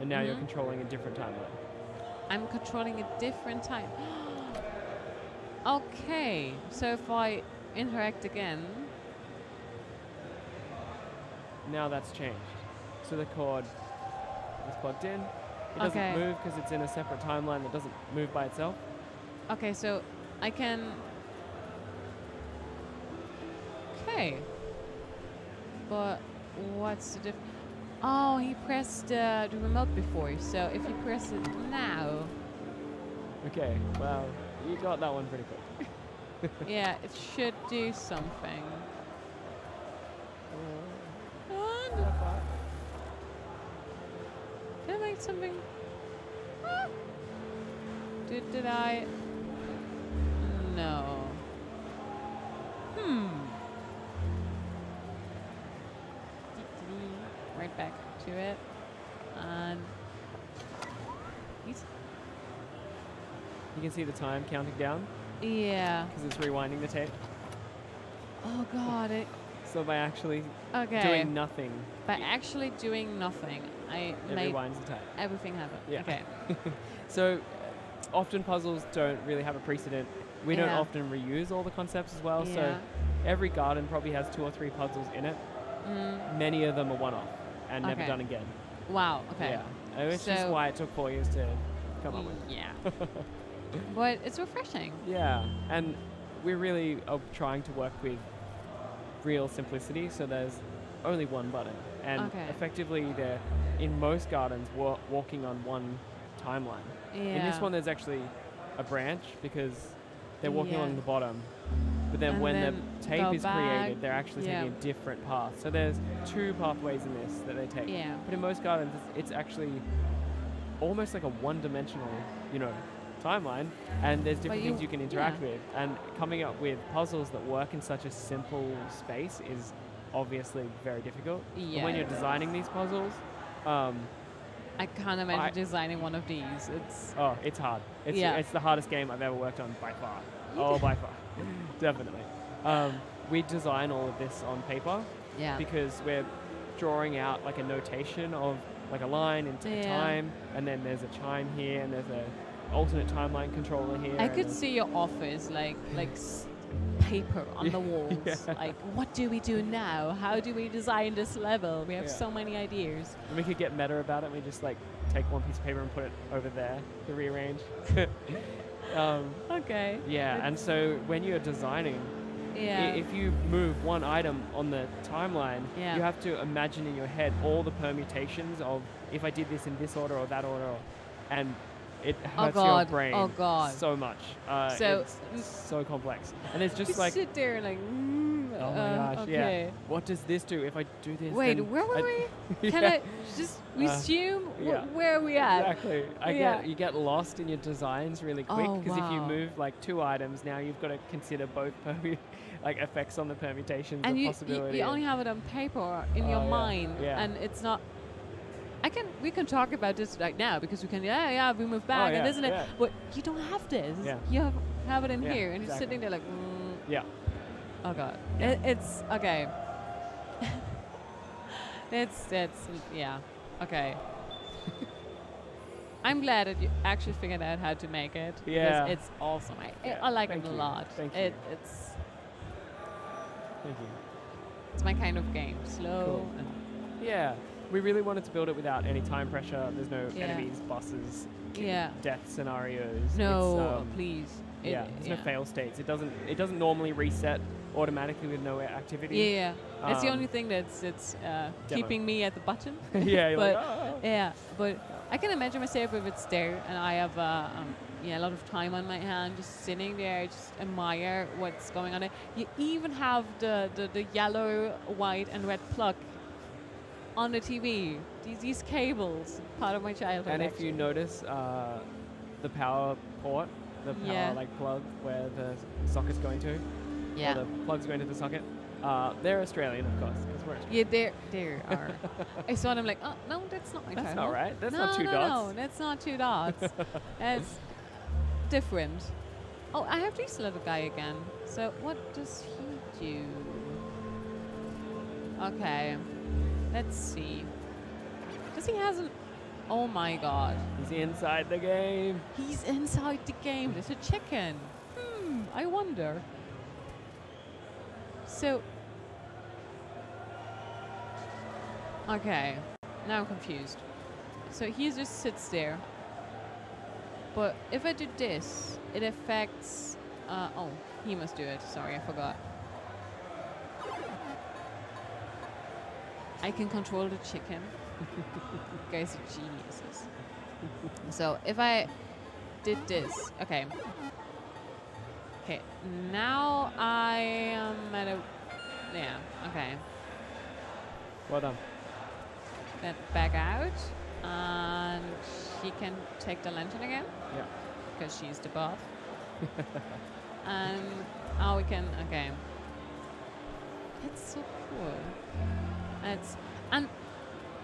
Speaker 2: and now you're
Speaker 1: Mhm.
Speaker 2: controlling a different timeline.
Speaker 1: I'm controlling a different time. Okay, so if I interact again,
Speaker 2: Now that's changed. So the cord is plugged in. It doesn't
Speaker 1: Okay.
Speaker 2: move because it's in a separate timeline that doesn't move by itself.
Speaker 1: okay, so I can. Okay, but what's the difference? Oh, he pressed the remote before, so if you press it now,
Speaker 2: Okay, well, you got that one pretty quick.
Speaker 1: yeah, it should do something. Did I make something? Ah. Did I? No. Right back to it. And
Speaker 2: You can see the time counting down
Speaker 1: yeah.
Speaker 2: because it's rewinding the tape.
Speaker 1: Oh god.
Speaker 2: So by actually
Speaker 1: Okay.
Speaker 2: doing nothing,
Speaker 1: By actually doing nothing, I
Speaker 2: it
Speaker 1: made
Speaker 2: rewinds the tape.
Speaker 1: everything happen.
Speaker 2: Yeah.
Speaker 1: Okay.
Speaker 2: So often puzzles don't really have a precedent. We don't
Speaker 1: Yeah.
Speaker 2: often reuse all the concepts as well.
Speaker 1: Yeah.
Speaker 2: So every garden probably has 2 or 3 puzzles in it.
Speaker 1: Mm,
Speaker 2: Many of them are one-off and never
Speaker 1: Okay.
Speaker 2: done again.
Speaker 1: wow. Okay.
Speaker 2: Yeah. And it's just
Speaker 1: So-
Speaker 2: why it took 4 years to come up with.
Speaker 1: Yeah. But it's refreshing.
Speaker 2: Yeah, and we really are trying to work with real simplicity. So there's only one button, and
Speaker 1: Okay.
Speaker 2: effectively they're in most gardens walking on one timeline.
Speaker 1: Yeah.
Speaker 2: In this one, there's actually a branch because they're walking
Speaker 1: Yeah.
Speaker 2: along the bottom. But then
Speaker 1: And
Speaker 2: when
Speaker 1: then
Speaker 2: the tape
Speaker 1: go
Speaker 2: is
Speaker 1: back,
Speaker 2: created, they're actually
Speaker 1: yeah.
Speaker 2: taking a different path. So there's 2 pathways in this that they take.
Speaker 1: Yeah.
Speaker 2: But in most gardens, it's actually almost like a one-dimensional, timeline, and there's different things you can interact
Speaker 1: yeah.
Speaker 2: with. And coming up with puzzles that work in such a simple space is obviously very difficult. And when you're
Speaker 1: Yeah.
Speaker 2: designing these puzzles,
Speaker 1: I can't imagine designing one of these. It's
Speaker 2: it's hard. It's
Speaker 1: Yeah.
Speaker 2: it's the hardest game I've ever worked on by far. Oh, by far, definitely. We design all of this on paper
Speaker 1: yeah.
Speaker 2: because we're drawing out like a notation of like a line into
Speaker 1: Yeah.
Speaker 2: time, and then there's a chime here, and there's a alternate timeline controller here.
Speaker 1: I
Speaker 2: and
Speaker 1: could
Speaker 2: a-
Speaker 1: see your office paper on the walls.
Speaker 2: Yeah.
Speaker 1: Like, what do we do now? How do we design this level? We have
Speaker 2: Yeah.
Speaker 1: so many ideas.
Speaker 2: And we could get meta about it. We just like take one piece of paper and put it over there to rearrange.
Speaker 1: Okay.
Speaker 2: Yeah, and so when you're designing,
Speaker 1: Yeah.
Speaker 2: if you move one item on the timeline,
Speaker 1: Yeah.
Speaker 2: you have to imagine in your head all the permutations of if I did this in this order or that order, and It
Speaker 1: Oh
Speaker 2: hurts your
Speaker 1: God.
Speaker 2: brain
Speaker 1: Oh God.
Speaker 2: so much.
Speaker 1: So-
Speaker 2: it's so complex. And it's just
Speaker 1: Just
Speaker 2: like,
Speaker 1: sit there like.
Speaker 2: oh my gosh,
Speaker 1: okay.
Speaker 2: yeah. What does this do if I do this?
Speaker 1: Wait,
Speaker 2: then
Speaker 1: where were
Speaker 2: I-
Speaker 1: we? Can I just resume
Speaker 2: yeah.
Speaker 1: where are we at?
Speaker 2: Exactly. You get lost in your designs really quick
Speaker 1: Oh,
Speaker 2: because if you
Speaker 1: wow.
Speaker 2: move like 2 items, now you've got to consider both like effects on the permutations,
Speaker 1: And
Speaker 2: the
Speaker 1: you
Speaker 2: possibility.
Speaker 1: only have it on paper or in your
Speaker 2: Oh, yeah.
Speaker 1: mind,
Speaker 2: Yeah.
Speaker 1: and it's not. We can talk about this right now because we can we move back and
Speaker 2: yeah,
Speaker 1: isn't it?
Speaker 2: yeah.
Speaker 1: But you don't have this.
Speaker 2: Yeah.
Speaker 1: You have it in
Speaker 2: Yeah,
Speaker 1: here, and you're
Speaker 2: exactly.
Speaker 1: sitting there like.
Speaker 2: Yeah.
Speaker 1: Oh God.
Speaker 2: Yeah.
Speaker 1: It's okay. it's yeah. Okay. I'm glad that you actually figured out how to make it. because
Speaker 2: Yeah.
Speaker 1: It's awesome.
Speaker 2: Yeah,
Speaker 1: I like
Speaker 2: thank
Speaker 1: it a
Speaker 2: you.
Speaker 1: lot.
Speaker 2: Thank you.
Speaker 1: It's
Speaker 2: Thank you.
Speaker 1: it's my kind of game. Slow
Speaker 2: Cool.
Speaker 1: and
Speaker 2: Yeah. We really wanted to build it without any time pressure. There's no
Speaker 1: Yeah.
Speaker 2: enemies, bosses,
Speaker 1: yeah.
Speaker 2: death scenarios.
Speaker 1: No,
Speaker 2: It's,
Speaker 1: please.
Speaker 2: yeah, there's no fail states. It doesn't normally reset automatically with no activity.
Speaker 1: Yeah. That's the
Speaker 2: Um,
Speaker 1: only thing that's keeping me at the button.
Speaker 2: Yeah, you're
Speaker 1: but
Speaker 2: like, oh.
Speaker 1: yeah, but I can imagine myself if it's there and I have a lot of time on my hand, just sitting there, just admire what's going on there. You even have the yellow, white, and red plug on the TV. These cables, part of my childhood.
Speaker 2: And if you
Speaker 1: actually.
Speaker 2: notice the power port, the power
Speaker 1: Yeah.
Speaker 2: like plug where the socket's going to,
Speaker 1: Yeah.
Speaker 2: or the plug's going to the socket, they're Australian, of course, because we're Australian.
Speaker 1: Yeah, there are. I saw them like, oh no, that's not my
Speaker 2: That's
Speaker 1: childhood.
Speaker 2: not right. That's
Speaker 1: no,
Speaker 2: not 2
Speaker 1: no,
Speaker 2: dots.
Speaker 1: No, that's not 2 dots. It's different. Oh, I have this little guy again. So what does he do? Okay, let's see. Does he has an? Oh my God.
Speaker 2: He's inside the game.
Speaker 1: He's inside the game. There's a chicken. I wonder. So. Okay, now I'm confused. So he just sits there. But if I do this, it affects. Oh, he must do it. Sorry, I forgot. I can control the chicken. You guys are geniuses. So if I did this, okay. Okay, now I am at a. Yeah, okay.
Speaker 2: Well done.
Speaker 1: Then back out, and she can take the lantern again
Speaker 2: Yeah.
Speaker 1: because she's the boss. And now we can. Okay. It's so cool. And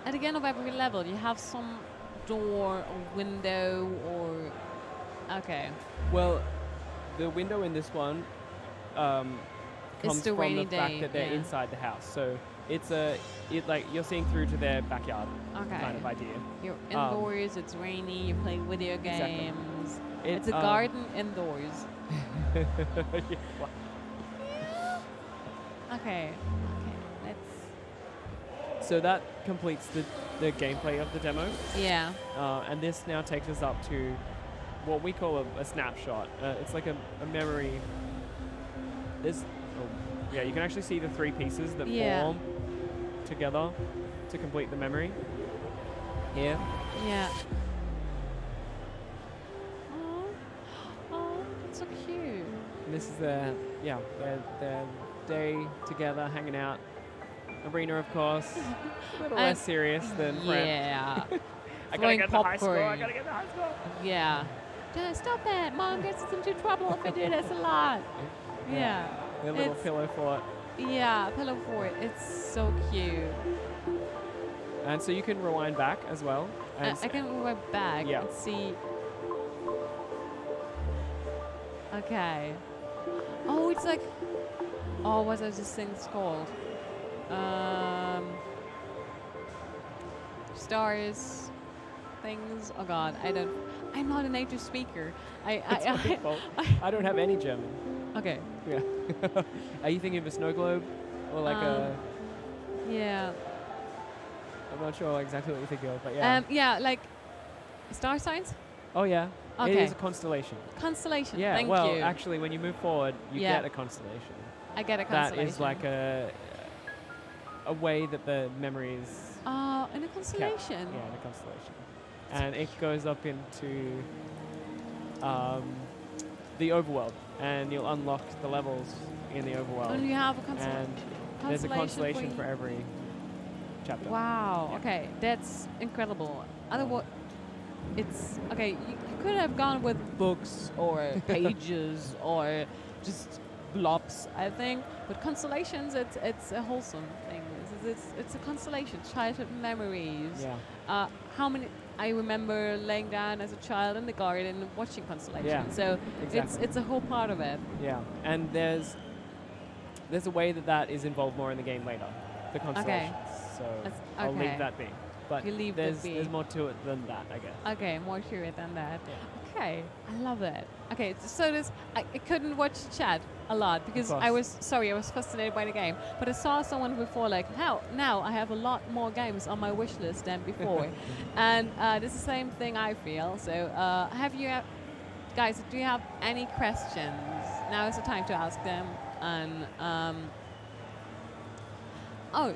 Speaker 1: at the end of every level, you have some door or window or. Okay.
Speaker 2: Well, the window in this one comes
Speaker 1: the
Speaker 2: from
Speaker 1: rainy
Speaker 2: the fact
Speaker 1: day,
Speaker 2: that they're
Speaker 1: yeah.
Speaker 2: inside the house. So it's like you're seeing through to their backyard
Speaker 1: Okay.
Speaker 2: kind of idea.
Speaker 1: You're indoors, it's rainy, you play video
Speaker 2: Exactly.
Speaker 1: games.
Speaker 2: It,
Speaker 1: It's a garden indoors.
Speaker 2: Yeah.
Speaker 1: Okay. Let's.
Speaker 2: So that completes the gameplay of the demo.
Speaker 1: Yeah.
Speaker 2: And this now takes us up to what we call a snapshot. It's like a memory. Yeah, you can actually see the 3 pieces that
Speaker 1: Yeah.
Speaker 2: form together to complete the memory. Here.
Speaker 1: Yeah. Oh, that's so cute.
Speaker 2: And this is their day together, hanging out. Arena, of course, a little less serious than Friend.
Speaker 1: Yeah.
Speaker 2: I gotta
Speaker 1: Throwing
Speaker 2: get the high score. I
Speaker 1: popcorn.
Speaker 2: gotta get the high score.
Speaker 1: Yeah. Stop it. Mom gets us into trouble if I do this a lot. Yeah.
Speaker 2: Their little
Speaker 1: It's-
Speaker 2: pillow fort.
Speaker 1: Yeah, pillow fort. It's so cute.
Speaker 2: And so you can rewind back as well. And
Speaker 1: I can move it back
Speaker 2: Yeah.
Speaker 1: and see. Okay. Oh, it's like. Oh, what are these things called? Stars. Things. Oh God, I'm not a native speaker.
Speaker 2: it's my fault. I don't have any German.
Speaker 1: Okay.
Speaker 2: Yeah. Are you thinking of a snow globe? Or like a...
Speaker 1: Yeah.
Speaker 2: I'm not sure exactly what you're thinking of, but yeah.
Speaker 1: Yeah, like star signs.
Speaker 2: Oh yeah. It
Speaker 1: Okay.
Speaker 2: is a constellation.
Speaker 1: Constellation.
Speaker 2: Yeah,
Speaker 1: Thank
Speaker 2: well,
Speaker 1: you.
Speaker 2: actually, when you move forward, you
Speaker 1: Yeah.
Speaker 2: get a constellation.
Speaker 1: I get a
Speaker 2: That
Speaker 1: constellation.
Speaker 2: is like a way that the memory is
Speaker 1: Oh, and a
Speaker 2: kept.
Speaker 1: constellation.
Speaker 2: Yeah, in a constellation. And it goes up into um, the overworld, and you'll unlock the levels in the overworld.
Speaker 1: And you have a
Speaker 2: and there's a constellation for every chapter.
Speaker 1: Wow.
Speaker 2: Yeah.
Speaker 1: Okay, that's incredible. Otherwise, it's okay. You could have gone with books or pages or just blobs, I think. But constellations, it's a wholesome thing. It's a constellation, childhood memories.
Speaker 2: Yeah.
Speaker 1: How many? I remember laying down as a child in the garden watching constellations.
Speaker 2: Yeah,
Speaker 1: So
Speaker 2: exactly.
Speaker 1: it's a whole part of it.
Speaker 2: Yeah, and there's a way that is involved more in the game later, the constellations. So I'll leave that be. But there's more to it than that, I guess.
Speaker 1: Okay, more to it than that.
Speaker 2: Yeah.
Speaker 1: Okay, I love it. Okay, so I couldn't watch chat a lot because I was fascinated by the game. But I saw someone before like, now I have a lot more games on my wish list than before. And it's the same thing I feel. So guys, do you have any questions? Now is the time to ask them. And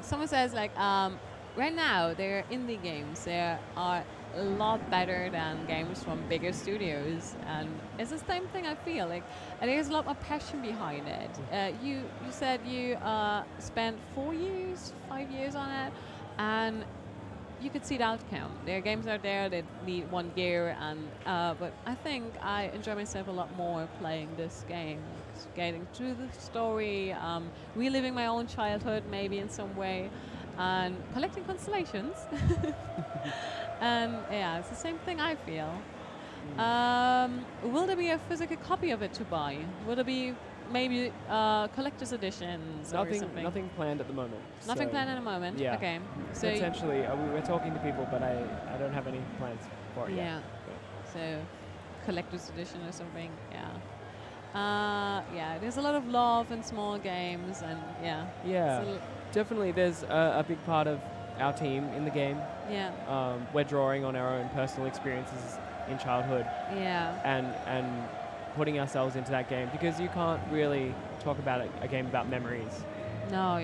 Speaker 1: someone says like, right now, they're indie games. They are a lot better than games from bigger studios, and it's the same thing I feel like. And there's a lot more passion behind it. You said you spent 5 years on it, and you could see the outcome. There are games out there that need 1 year, and but I think I enjoy myself a lot more playing this game, getting through the story, reliving my own childhood maybe in some way, and collecting constellations. And yeah, it's the same thing I feel. Will there be a physical copy of it to buy? Will there be maybe collector's editions or something?
Speaker 2: Nothing planned at the moment.
Speaker 1: Nothing planned at the moment?
Speaker 2: Yeah.
Speaker 1: Okay. So
Speaker 2: potentially, we're talking to people, but I don't have any plans for it yet.
Speaker 1: So collector's edition or something, yeah. There's a lot of love in small games, and
Speaker 2: Yeah, definitely there's a big part of our team in the game.
Speaker 1: Yeah.
Speaker 2: We're drawing on our own personal experiences in childhood.
Speaker 1: Yeah.
Speaker 2: And putting ourselves into that game, because you can't really talk about a game about memories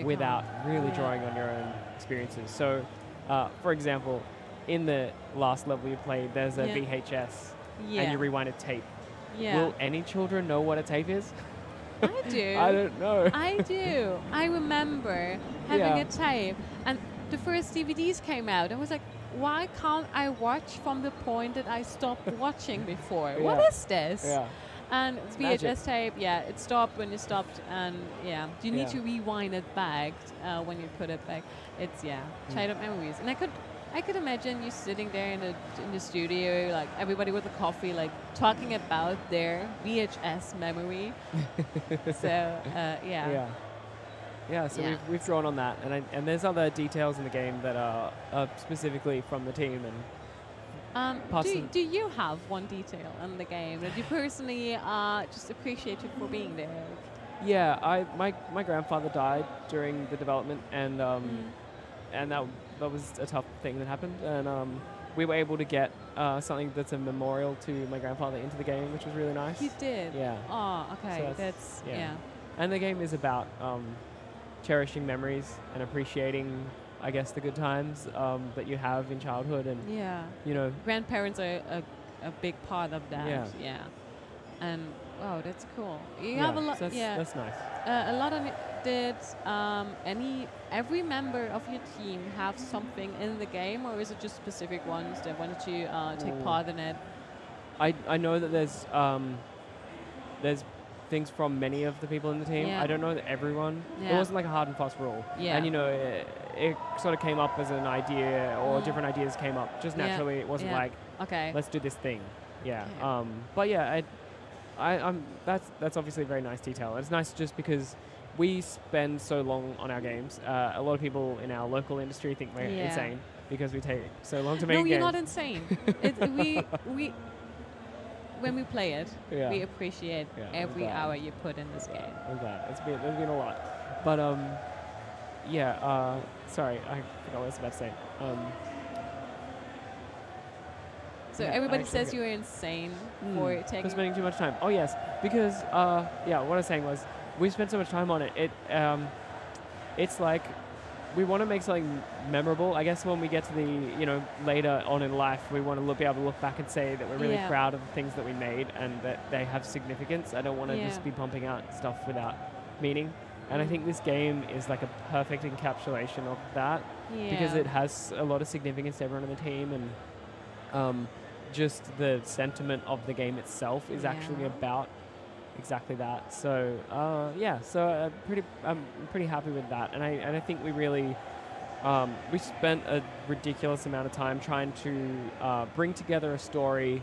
Speaker 2: without really drawing on your own experiences. So, for example, in the last level you played, there's a VHS, and you rewind a tape.
Speaker 1: Yeah.
Speaker 2: Will any children know what a tape is?
Speaker 1: I do.
Speaker 2: I don't know.
Speaker 1: I do. I remember having a tape, and the first DVDs came out. I was like, why can't I watch from the point that I stopped watching before? What is this?
Speaker 2: Yeah.
Speaker 1: And it's VHS tape, it stopped when you stopped, and you need to rewind it back when you put it back. It's childhood memories, and I could imagine you sitting there in the studio, like everybody with a coffee, like talking about their VHS memory. So
Speaker 2: so we've drawn on that, and there's other details in the game that are specifically from the team and.
Speaker 1: Do you have one detail in the game that you personally just appreciated for being there?
Speaker 2: Yeah, my grandfather died during the development, and that was a tough thing that happened, and we were able to get something that's a memorial to my grandfather into the game, which was really nice.
Speaker 1: You did?
Speaker 2: Yeah.
Speaker 1: Oh, okay.
Speaker 2: So
Speaker 1: that's
Speaker 2: And the game is about cherishing memories and appreciating, I guess, the good times that you have in childhood, and
Speaker 1: grandparents are a big part of that. Yeah. And wow, that's cool. You have a lot.
Speaker 2: So that's nice.
Speaker 1: A lot of it. Did every member of your team have something in the game, or is it just specific ones that wanted to take part in it?
Speaker 2: I know that there's things from many of the people in the team. I don't know that everyone. It wasn't like a hard and fast rule. And it sort of came up as an idea, or different ideas came up just naturally. It wasn't like, let's do this thing. But I'm that's obviously a very nice detail. It's nice just because we spend so long on our games. A lot of people in our local industry think we're insane because we take so long to make games.
Speaker 1: No, you're not insane. we when we play it, we appreciate every hour you put in this game.
Speaker 2: I'm glad. There's been a lot. But sorry, I forgot what I was about to say.
Speaker 1: So everybody says you're insane for
Speaker 2: spending too much time. Oh yes, because what I was saying was we spent so much time on it. It's like we want to make something memorable. I guess when we get to the, you know, later on in life, we want to be able to look back and say that we're really proud of the things that we made and that they have significance. I don't want to just be pumping out stuff without meaning. And I think this game is like a perfect encapsulation of that because it has a lot of significance to everyone on the team, and just the sentiment of the game itself is actually about exactly that. So so I'm pretty happy with that, and I think we really we spent a ridiculous amount of time trying to bring together a story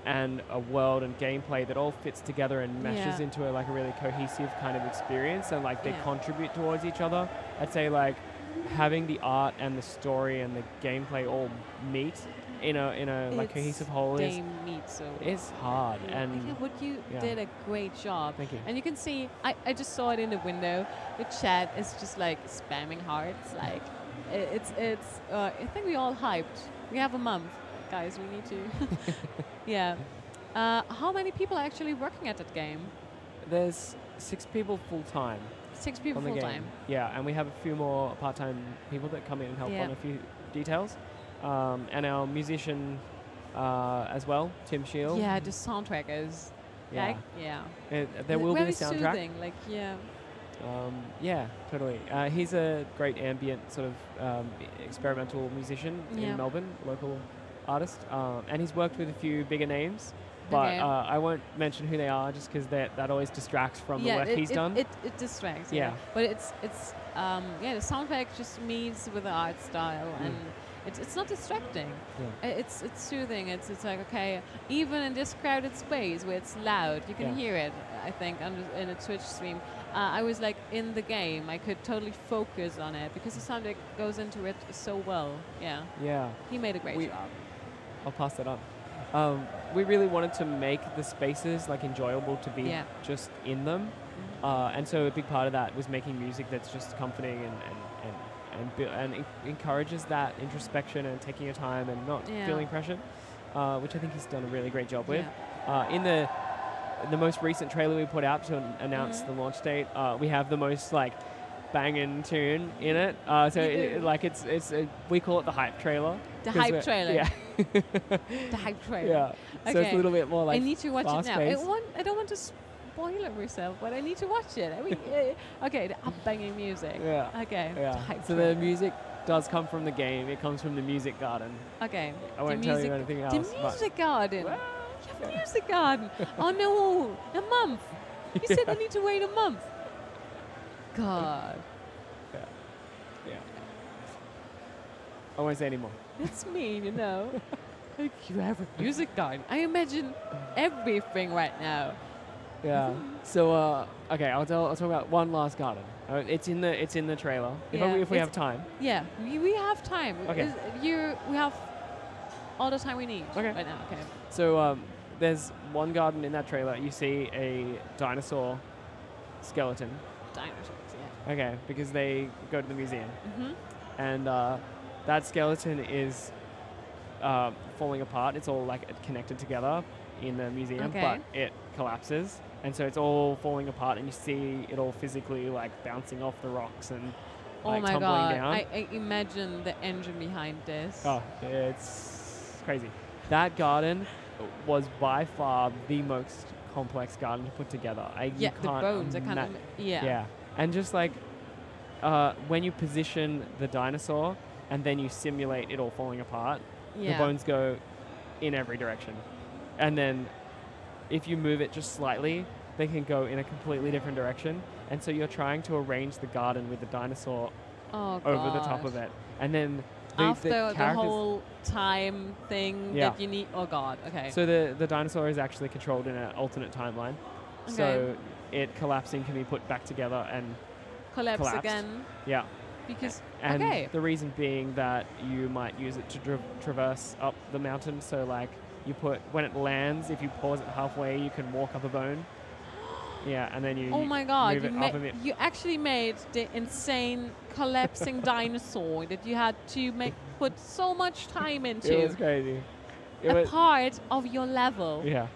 Speaker 2: and a world and gameplay that all fits together and meshes into a really cohesive kind of experience, and like they contribute towards each other. I'd say like having the art and the story and the gameplay all meet in a like cohesive whole is hard. And
Speaker 1: what you did a great job.
Speaker 2: Thank you.
Speaker 1: And you can see I just saw it in the window. The chat is just like spamming hearts. Like it's I think we all hyped. We have a month, guys. We need to how many people are actually working at that game?
Speaker 2: There's 6 people full time.
Speaker 1: 6 people full time.
Speaker 2: Yeah, and we have a few more part-time people that come in and help on a few details. And our musician as well, Tim Shield.
Speaker 1: Yeah, the soundtrack is
Speaker 2: there will be a soundtrack.
Speaker 1: Soothing, like
Speaker 2: Totally. He's a great ambient sort of experimental musician in Melbourne, local artist, and he's worked with a few bigger names. But I won't mention who they are just because that always distracts from the work he's done.
Speaker 1: It distracts. Yeah. But it's the soundtrack just meets with the art style, and it's not distracting. Yeah. It's soothing. It's like, okay, even in this crowded space where it's loud, you can hear it. I think in a Twitch stream, I was like in the game. I could totally focus on it because the soundtrack goes into it so well. Yeah.
Speaker 2: Yeah.
Speaker 1: He made a great job.
Speaker 2: I'll pass that on. We really wanted to make the spaces like enjoyable to be just in them, and so a big part of that was making music that's just comforting and encourages that introspection and taking your time and not feeling pressured, which I think he's done a really great job with. In the most recent trailer we put out to announce the launch date, we have the most like banging tune in it. We call it the hype trailer.
Speaker 1: The hype trailer.
Speaker 2: Yeah.
Speaker 1: The hype trailer.
Speaker 2: Yeah.
Speaker 1: Okay.
Speaker 2: So it's a little bit more like
Speaker 1: I need to watch it now. I don't want to spoil it myself, but I need to watch it. I mean, okay, the up-banging music.
Speaker 2: Yeah.
Speaker 1: Okay.
Speaker 2: Yeah.
Speaker 1: The hype
Speaker 2: so
Speaker 1: trailer.
Speaker 2: the music does come from the game. It comes from the music garden.
Speaker 1: Okay.
Speaker 2: I won't tell you anything else.
Speaker 1: The music garden. You have a music garden. Oh no, a month. You said I need to wait a month. God.
Speaker 2: Yeah. I won't say anymore.
Speaker 1: That's mean, you know. Like, you have a music garden. I imagine everything right now.
Speaker 2: Yeah. So okay, I'll talk about one last garden. It's in the trailer. If we have time.
Speaker 1: Yeah, we have time.
Speaker 2: Okay.
Speaker 1: We have all the time we need right now. Okay.
Speaker 2: So there's one garden in that trailer. You see a dinosaur skeleton.
Speaker 1: Dinosaurs. Yeah.
Speaker 2: Okay, because they go to the museum, and that skeleton is falling apart. It's all like connected together in the museum, but it collapses, and so it's all falling apart, and you see it all physically like bouncing off the rocks and like tumbling down.
Speaker 1: I imagine the engine behind this.
Speaker 2: Oh, it's crazy. That garden was by far the most complex garden to put together.
Speaker 1: The bones are kind of
Speaker 2: yeah. And just like when you position the dinosaur and then you simulate it all falling apart, the bones go in every direction. And then if you move it just slightly, they can go in a completely different direction. And so you're trying to arrange the garden with the dinosaur over the top of it. And then
Speaker 1: after the whole time thing that you need. Oh God. Okay.
Speaker 2: So the dinosaur is actually controlled in an alternate timeline. Okay. So it collapsing can be put back together and
Speaker 1: collapse again.
Speaker 2: Yeah.
Speaker 1: Because
Speaker 2: and the reason being that you might use it to traverse up the mountain. So like when it lands, if you pause it halfway, you can walk up a bone. Yeah, and then you.
Speaker 1: Oh my God!
Speaker 2: Move it up a bit.
Speaker 1: You actually made the insane collapsing dinosaur that you had to put so much time into.
Speaker 2: It was crazy.
Speaker 1: Part of your level.
Speaker 2: Yeah.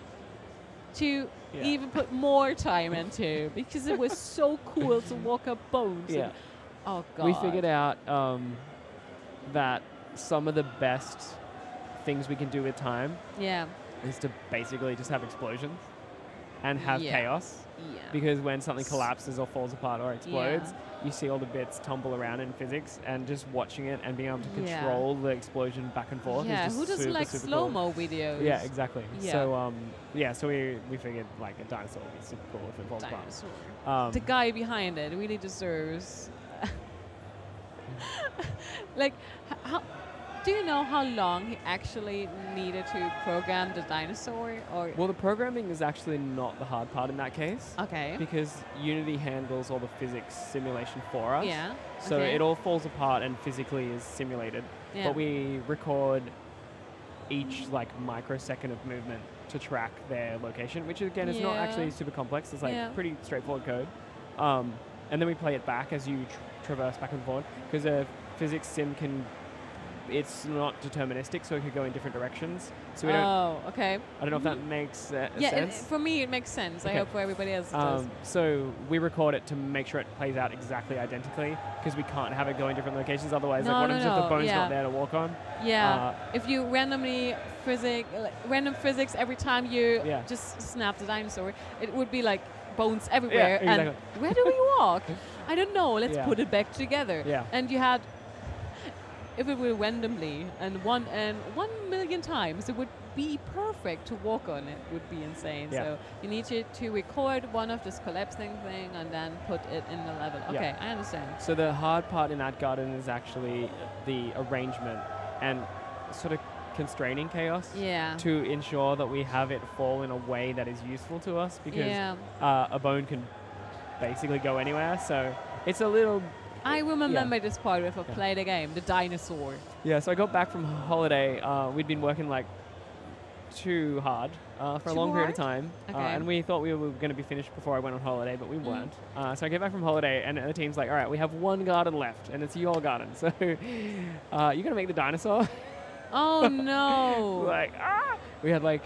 Speaker 1: To even put more time into because it was so cool to walk up bones.
Speaker 2: Yeah.
Speaker 1: Oh God.
Speaker 2: We figured out that some of the best things we can do with time
Speaker 1: Yeah.
Speaker 2: is to basically just have explosions and have chaos.
Speaker 1: Yeah.
Speaker 2: Because when something collapses or falls apart or explodes, you see all the bits tumble around in physics, and just watching it and being able to control the explosion back and forth is just
Speaker 1: who doesn't
Speaker 2: super,
Speaker 1: like
Speaker 2: super
Speaker 1: slow-mo videos?
Speaker 2: Yeah, exactly.
Speaker 1: Yeah.
Speaker 2: So we figured like a dinosaur would be super cool if it falls
Speaker 1: Dinosaur.
Speaker 2: apart.
Speaker 1: The guy behind it really deserves. Like, how? Do you know how long he actually needed to program the dinosaur? Or
Speaker 2: Well, the programming is actually not the hard part in that case.
Speaker 1: okay.
Speaker 2: Because Unity handles all the physics simulation for us.
Speaker 1: Yeah.
Speaker 2: So it all falls apart and physically is simulated.
Speaker 1: Yeah.
Speaker 2: But we record each like microsecond of movement to track their location, which again is not actually super complex. It's like pretty straightforward code. And then we play it back as you traverse back and forth, because a physics sim it's not deterministic, so it could go in different directions. So we don't.
Speaker 1: Oh, okay.
Speaker 2: I don't know if that makes
Speaker 1: Yeah,
Speaker 2: sense.
Speaker 1: for me it makes sense.
Speaker 2: Okay.
Speaker 1: I hope for everybody else it does.
Speaker 2: So we record it to make sure it plays out exactly identically, because we can't have it go in different locations. Otherwise, like, what happens if the bone's not there to walk on?
Speaker 1: Yeah. If you randomly random physics every time you just snap the dinosaur, it would be like bones everywhere.
Speaker 2: Yeah, exactly.
Speaker 1: And where do we walk? I don't know. Let's put it back together.
Speaker 2: Yeah.
Speaker 1: And you had. If it were randomly and 1 million times, it would be perfect to walk on. It would be insane.
Speaker 2: Yeah.
Speaker 1: So you need to record one of this collapsing thing and then put it in the level. Okay, I understand.
Speaker 2: So the hard part in that garden is actually the arrangement and sort of constraining chaos to ensure that we have it fall in a way that is useful to us, because a bone can basically go anywhere. So it's a little...
Speaker 1: I remember this part with play the game, the dinosaur.
Speaker 2: Yeah, so I got back from holiday. We'd been working like too hard for a long period of time. And we thought we were going to be finished before I went on holiday, but we weren't. So I get back from holiday, and the team's like, all right, we have one garden left, and it's your garden. So you're going to make the dinosaur?
Speaker 1: Oh, no.
Speaker 2: Like, we had like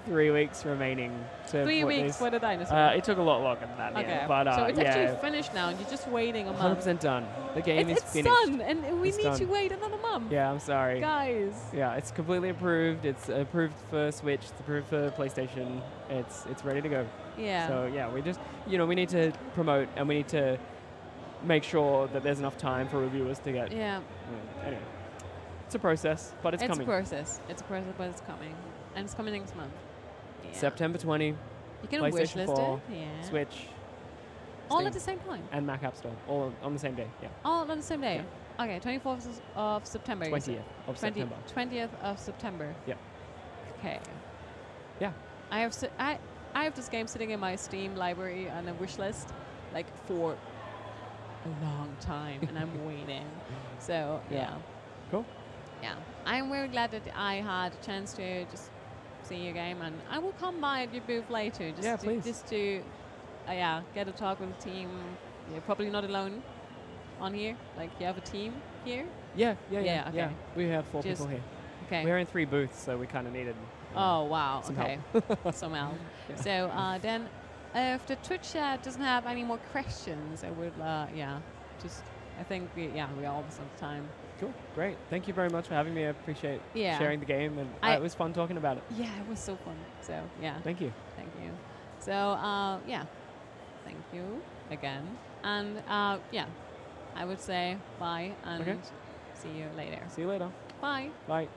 Speaker 2: 3 weeks remaining to
Speaker 1: 3 weeks for the dinosaur.
Speaker 2: It took a lot longer than that.
Speaker 1: Okay.
Speaker 2: Yeah, but,
Speaker 1: so it's actually finished now, and you're just waiting a month.
Speaker 2: 100% done. The game is finished.
Speaker 1: It's done, and we need to wait another month.
Speaker 2: Yeah, I'm sorry.
Speaker 1: Guys.
Speaker 2: Yeah, it's completely approved. It's approved for Switch. It's approved for PlayStation. It's ready to go.
Speaker 1: Yeah.
Speaker 2: So, yeah, we just, we need to promote, and we need to make sure that there's enough time for reviewers to get.
Speaker 1: Yeah.
Speaker 2: Anyway. It's a process, but it's coming.
Speaker 1: It's a process, but it's coming. And it's coming next month. Yeah.
Speaker 2: September 20.
Speaker 1: You can
Speaker 2: PlayStation
Speaker 1: wishlist
Speaker 2: 4,
Speaker 1: it. Yeah.
Speaker 2: Switch.
Speaker 1: All
Speaker 2: Steam,
Speaker 1: at the same time.
Speaker 2: And Mac App Store. All on the same day. Yeah.
Speaker 1: All on the same day. Yeah. Okay, 24th of September.
Speaker 2: 20th of September.
Speaker 1: 20th of September.
Speaker 2: Yeah.
Speaker 1: Okay.
Speaker 2: Yeah.
Speaker 1: I have this game sitting in my Steam library on a wish list, like for a long time, and I'm waiting. So yeah.
Speaker 2: Cool.
Speaker 1: Yeah, I'm very glad that I had a chance to just see your game, and I will come by at your booth later. Just to get a talk with the team. You're probably not alone on here. Like, you have a team here?
Speaker 2: Yeah.
Speaker 1: Okay.
Speaker 2: We have 4 people here.
Speaker 1: Okay.
Speaker 2: We're in 3 booths, so we kind of needed
Speaker 1: oh, wow.
Speaker 2: some
Speaker 1: okay.
Speaker 2: help.
Speaker 1: Some help. So then if the Twitch chat doesn't have any more questions, I would, I think we are almost out of time.
Speaker 2: Cool. Great. Thank you very much for having me. I appreciate sharing the game, and it was fun talking about it.
Speaker 1: Yeah, it was so fun. So, yeah.
Speaker 2: Thank you.
Speaker 1: Thank you. So, thank you again. And, I would say bye and see you later.
Speaker 2: See you later.
Speaker 1: Bye.
Speaker 2: Bye.